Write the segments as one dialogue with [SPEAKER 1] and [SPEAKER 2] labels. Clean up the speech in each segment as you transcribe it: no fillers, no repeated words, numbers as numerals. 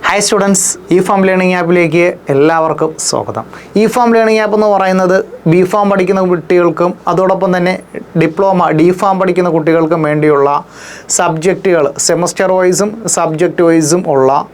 [SPEAKER 1] Hi students, e farm learning ആപ്പിലേക്ക് എല്ലാവർക്കും സ്വാഗതം. ഇ ഫാം ലേണിംഗ് ആപ്പ് എന്ന് പറയുന്നത് ബി ഫാം പഠിക്കുന്ന കുട്ടികൾക്കും അതോടൊപ്പം തന്നെ ഡിപ്ലോമ ഡി ഫാം പഠിക്കുന്ന കുട്ടികൾക്കും വേണ്ടിയുള്ള സബ്ജക്റ്റുകൾ സെമസ്റ്റർ വൈസും സബ്ജക്റ്റ് വൈസും ഉള്ള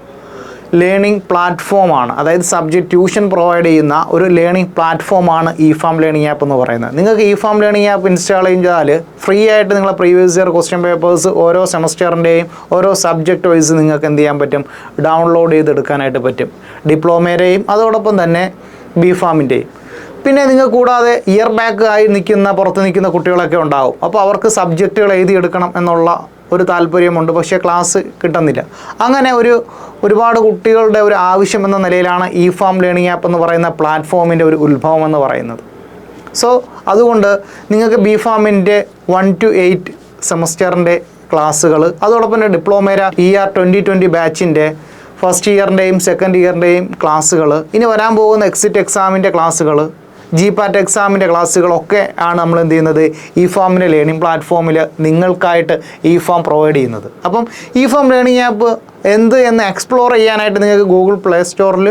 [SPEAKER 1] ലേണിംഗ് പ്ലാറ്റ്ഫോമാണ്. അതായത് സബ്ജക്റ്റ് ട്യൂഷൻ പ്രൊവൈഡ് ചെയ്യുന്ന ഒരു ലേണിംഗ് പ്ലാറ്റ്ഫോമാണ് ഇ ഫാം ലേണിംഗ് ആപ്പ് എന്ന് പറയുന്നത്. നിങ്ങൾക്ക് E farm learning app install ചെയ്താൽ ഫ്രീ ആയിട്ട് നിങ്ങളെ പ്രീവിയസ് ഇയർ ക്വസ്റ്റ്യൻ പേപ്പേഴ്സ് ഓരോ സെമസ്റ്ററിൻ്റെയും ഓരോ സബ്ജക്റ്റ് വൈസ് നിങ്ങൾക്ക് എന്ത് ചെയ്യാൻ പറ്റും, ഡൗൺലോഡ് ചെയ്തെടുക്കാനായിട്ട് പറ്റും. ഡിപ്ലോമയുടെയും അതോടൊപ്പം തന്നെ ബി ഫാമിൻ്റെയും. പിന്നെ നിങ്ങൾ കൂടാതെ ഇയർ ബാക്ക് ആയി പുറത്ത് നിൽക്കുന്ന കുട്ടികളൊക്കെ ഉണ്ടാവും. അപ്പോൾ അവർക്ക് സബ്ജക്റ്റുകൾ എഴുതിയെടുക്കണം എന്നുള്ള ഒരു താല്പര്യമുണ്ട്, പക്ഷേ ക്ലാസ് കിട്ടുന്നില്ല. അങ്ങനെ ഒരുപാട് കുട്ടികളുടെ ഒരു ആവശ്യം എന്ന നിലയിലാണ് ഇ ഫാം ലേണിംഗ് ആപ്പ് എന്ന് പറയുന്ന പ്ലാറ്റ്ഫോമിൻ്റെ ഒരു ഉത്ഭവം എന്ന് പറയുന്നത്. സോ അതുകൊണ്ട് നിങ്ങൾക്ക് ബി ഫാമിൻ്റെ 1 to 8 സെമസ്റ്ററിൻ്റെ ക്ലാസ്സുകൾ, അതോടൊപ്പം തന്നെ ഡിപ്ലോമയുടെ ER 2020 ബാച്ചിൻ്റെ ഫസ്റ്റ് ഇയറിൻ്റെയും സെക്കൻഡ് ഇയറിൻ്റെയും ക്ലാസ്സുകൾ, ഇനി വരാൻ പോകുന്ന എക്സിറ്റ് എക്സാമിൻ്റെ ക്ലാസ്സുകൾ, GPAT എക്സാമിൻ്റെ ക്ലാസ്സുകളൊക്കെ ആണ് നമ്മൾ എന്ത് ചെയ്യുന്നത്, ഇ ഫാമിൻ്റെ ലേണിംഗ് പ്ലാറ്റ്ഫോമിൽ നിങ്ങൾക്കായിട്ട് ഇ ഫാം പ്രൊവൈഡ് ചെയ്യുന്നത്. അപ്പം ഇ ഫാം ലേണിംഗ് ആപ്പ് എന്ത് എന്ന് എക്സ്പ്ലോർ ചെയ്യാനായിട്ട് നിങ്ങൾക്ക് ഗൂഗിൾ പ്ലേ സ്റ്റോറിൽ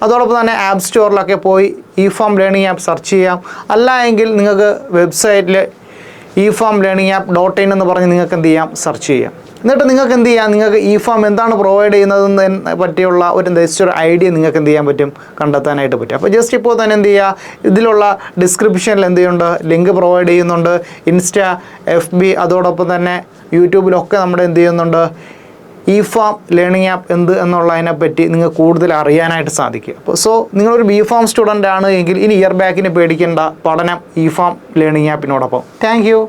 [SPEAKER 1] അതോടൊപ്പം തന്നെ ആപ്പ് സ്റ്റോറിലൊക്കെ പോയി E farm learning app search ചെയ്യാം. അല്ല എങ്കിൽ നിങ്ങൾക്ക് വെബ്സൈറ്റിൽ efamlearningapp.in എന്ന് പറഞ്ഞ് നിങ്ങൾക്ക് എന്ത് ചെയ്യാം, സെർച്ച് ചെയ്യാം. എന്നിട്ട് നിങ്ങൾക്ക് എന്ത് ചെയ്യാം, നിങ്ങൾക്ക് ഇ ഫാം എന്താണ് പ്രൊവൈഡ് ചെയ്യുന്നതെന്ന് പറ്റിയുള്ള ഒരു ഐഡിയ നിങ്ങൾക്ക് എന്ത് ചെയ്യാൻ പറ്റും, കണ്ടെത്താനായിട്ട് പറ്റും. അപ്പോൾ ജസ്റ്റ് ഇപ്പോൾ തന്നെ എന്ത് ചെയ്യുക, ഇതിലുള്ള ഡിസ്ക്രിപ്ഷനിൽ എന്ത് ചെയ്യുന്നുണ്ട്, ലിങ്ക് പ്രൊവൈഡ് ചെയ്യുന്നുണ്ട്. ഇൻസ്റ്റ, FB അതോടൊപ്പം തന്നെ യൂട്യൂബിലൊക്കെ നമ്മുടെ എന്ത് ചെയ്യുന്നുണ്ട്, ഇ ഫാം ലേണിംഗ് ആപ്പ് എന്ത് എന്നുള്ളതിനെ പറ്റി നിങ്ങൾക്ക് കൂടുതൽ അറിയാനായിട്ട് സാധിക്കും. അപ്പോൾ നിങ്ങളൊരു ബി ഫാം സ്റ്റുഡൻ്റ് ആണ് എങ്കിൽ ഇനി ഇയർ ബാക്കിന് പേടിക്കേണ്ട, പഠനം ഇ ഫാം ലേണിംഗ് ആപ്പിനോടൊപ്പം. Thank U.